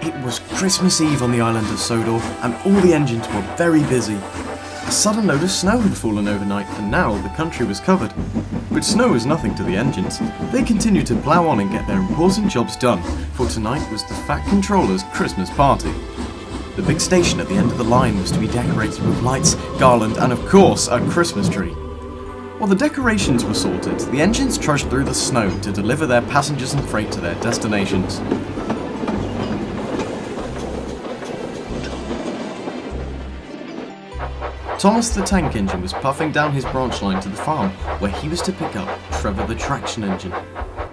It was Christmas Eve on the island of Sodor, and all the engines were very busy. A sudden load of snow had fallen overnight, and now the country was covered. But snow was nothing to the engines. They continued to plough on and get their important jobs done, for tonight was the Fat Controller's Christmas party. The big station at the end of the line was to be decorated with lights, garland, and of course, a Christmas tree. While the decorations were sorted, the engines trudged through the snow to deliver their passengers and freight to their destinations. Thomas the tank engine was puffing down his branch line to the farm, where he was to pick up Trevor the traction engine.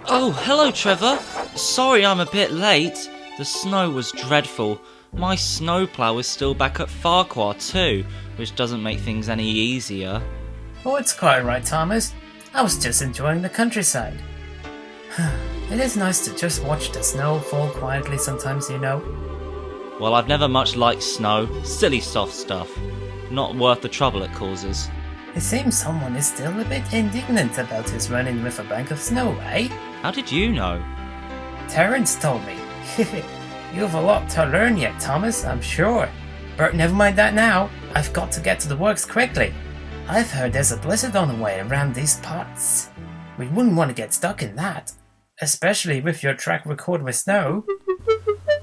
Oh, hello Trevor. Sorry I'm a bit late. The snow was dreadful. My snowplough is still back at Farquhar too, which doesn't make things any easier. Oh, it's quite right, Thomas. I was just enjoying the countryside. It is nice to just watch the snow fall quietly sometimes, you know. Well, I've never much liked snow. Silly soft stuff. Not worth the trouble it causes. It seems someone is still a bit indignant about his run-in with a bank of snow, eh? How did you know? Terence told me. You have a lot to learn yet, Thomas, I'm sure. But never mind that now. I've got to get to the works quickly. I've heard there's a blizzard on the way around these parts. We wouldn't want to get stuck in that, especially with your track record with snow.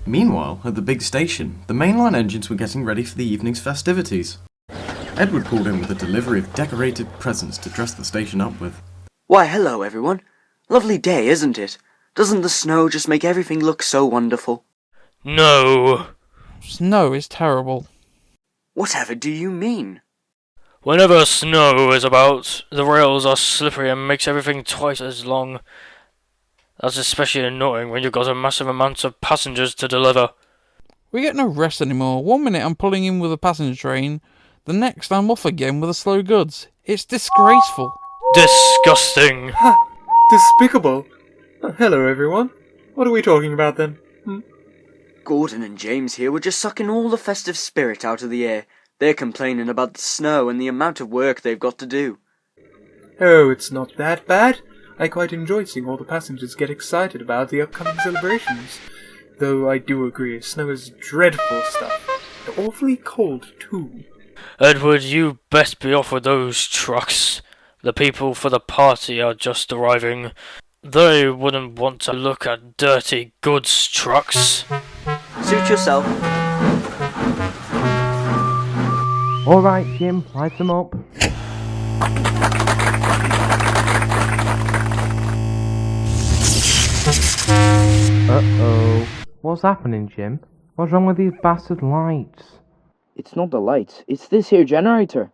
Meanwhile, at the big station, the mainline engines were getting ready for the evening's festivities. Edward called in with a delivery of decorated presents to dress the station up with. Why, hello everyone. Lovely day, isn't it? Doesn't the snow just make everything look so wonderful? No. Snow is terrible. Whatever do you mean? Whenever snow is about, the rails are slippery and makes everything twice as long. That's especially annoying when you've got a massive amount of passengers to deliver. We get no rest anymore. 1 minute I'm pulling in with a passenger train, the next I'm off again with the slow goods. It's disgraceful. Disgusting. Despicable. Hello, everyone. What are we talking about then? Gordon and James here were just sucking all the festive spirit out of the air. They're complaining about the snow and the amount of work they've got to do. Oh, it's not that bad. I quite enjoy seeing all the passengers get excited about the upcoming celebrations. Though I do agree, snow is dreadful stuff. And awfully cold, too. Edward, you best be off with those trucks. The people for the party are just arriving. They wouldn't want to look at dirty goods trucks. Suit yourself. Alright, Jim, light them up. Uh-oh. What's happening, Jim? What's wrong with these bastard lights? It's not the lights, it's this here generator.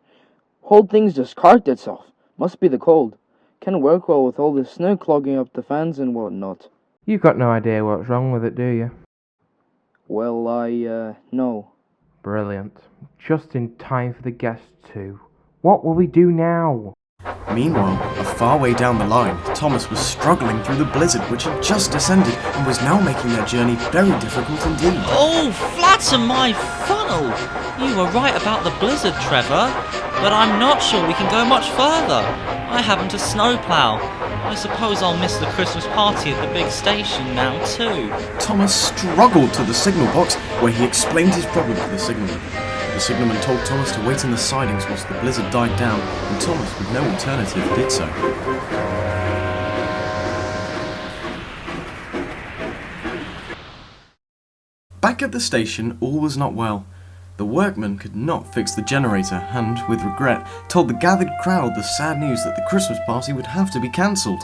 Whole thing's just carked itself. Must be the cold. Can't work well with all this snow clogging up the fans and whatnot. You've got no idea what's wrong with it, do you? Well, no. Brilliant. Just in time for the guests too. What will we do now? Meanwhile, a far way down the line, Thomas was struggling through the blizzard which had just descended and was now making their journey very difficult indeed. Oh, flatten my funnel! You were right about the blizzard, Trevor, but I'm not sure we can go much further. I haven't a snowplough. I suppose I'll miss the Christmas party at the big station now too. Thomas struggled to the signal box, where he explained his problem to the signalman. The signalman told Thomas to wait in the sidings whilst the blizzard died down, and Thomas, with no alternative, did so. Back at the station, all was not well. The workmen could not fix the generator and, with regret, told the gathered crowd the sad news that the Christmas party would have to be cancelled.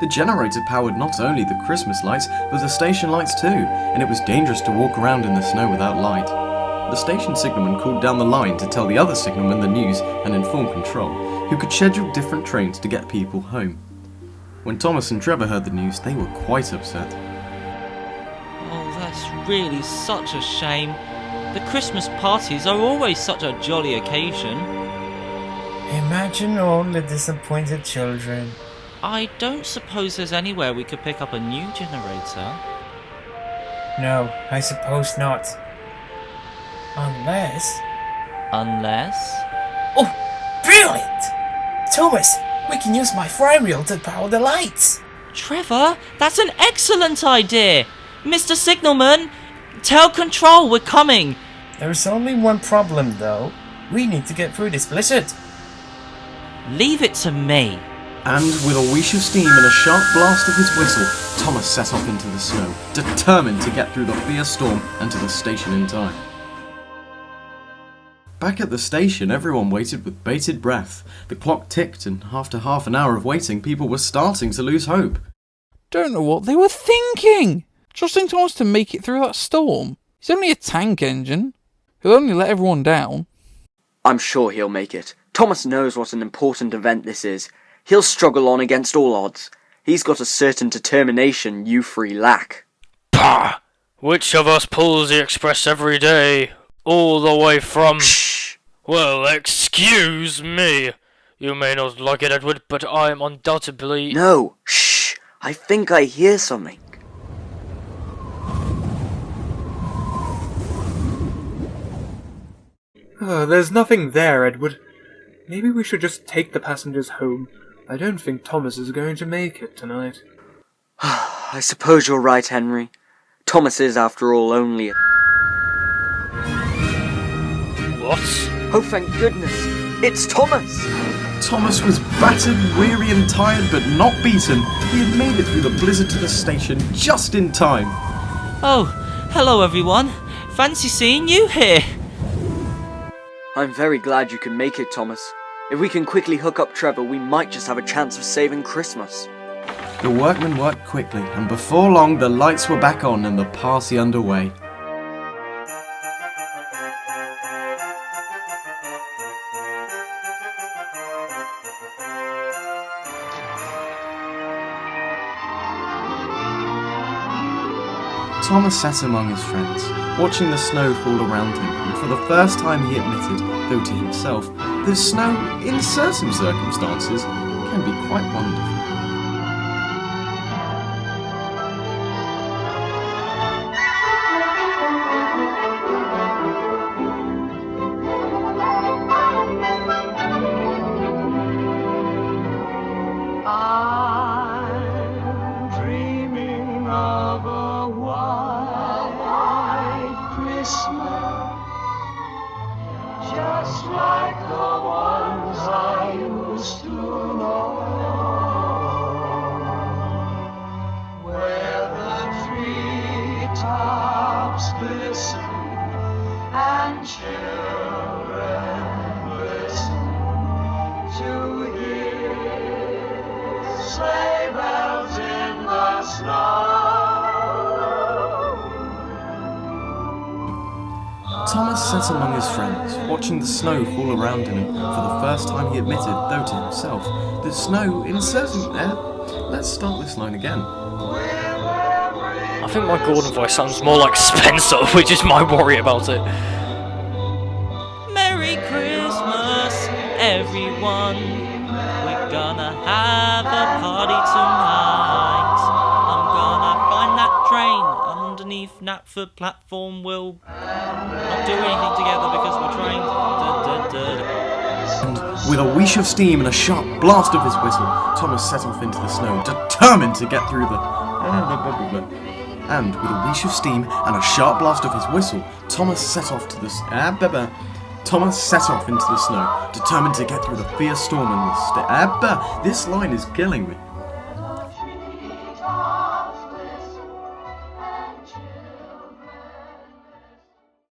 The generator powered not only the Christmas lights, but the station lights too, and it was dangerous to walk around in the snow without light. The station signalman called down the line to tell the other signalman the news and inform Control, who could schedule different trains to get people home. When Thomas and Trevor heard the news, they were quite upset. Oh, that's really such a shame. The Christmas parties are always such a jolly occasion. Imagine all the disappointed children. I don't suppose there's anywhere we could pick up a new generator. No, I suppose not. Unless... Oh, brilliant! Thomas, we can use my fry reel to power the lights. Trevor, that's an excellent idea! Mr. Signalman, Tell Control we're coming! There's only one problem, though. We need to get through this blizzard. Leave it to me. And with a whoosh of steam and a sharp blast of his whistle, Thomas set off into the snow, determined to get through the fierce storm and to the station in time. Back at the station, everyone waited with bated breath. The clock ticked, and after half an hour of waiting, people were starting to lose hope. Don't know what they were thinking. Trusting Thomas to make it through that storm. He's only a tank engine. He'll only let everyone down. I'm sure he'll make it. Thomas knows what an important event this is. He'll struggle on against all odds. He's got a certain determination you three lack. Pah! Which of us pulls the express every day? All the way from... Shh! Well, excuse me. You may not like it, Edward, but I'm undoubtedly... No! Shh! I think I hear something. There's nothing there, Edward. Maybe we should just take the passengers home. I don't think Thomas is going to make it tonight. I suppose you're right, Henry. Thomas is, after all, only a... What? Oh, thank goodness! It's Thomas! Thomas was battered, weary and tired, but not beaten. He had made it through the blizzard to the station just in time. Oh, hello everyone. Fancy seeing you here. I'm very glad you can make it, Thomas. If we can quickly hook up Trevor, we might just have a chance of saving Christmas. The workmen worked quickly, and before long the lights were back on and the party underway. Thomas sat among his friends, watching the snow fall around him, and for the first time he admitted, though to himself, that snow, in certain circumstances, can be quite wonderful. Thomas sat among his friends, watching the snow fall around him, and for the first time he admitted, though to himself, that snow in certain... let's start this line again. I think my Gordon voice sounds more like Spencer, which is my worry about it. Merry Christmas, everyone. We're gonna have a party tonight. I'm gonna find that train underneath Knapford platform. We'll not do anything together because we're trained. And with a whoosh of steam and a sharp blast of his whistle, Thomas set off into the snow, determined to get through the... And with a whoosh of steam and a sharp blast of his whistle, Thomas set off into the snow, determined to get through the fierce storm and the... This line is killing me.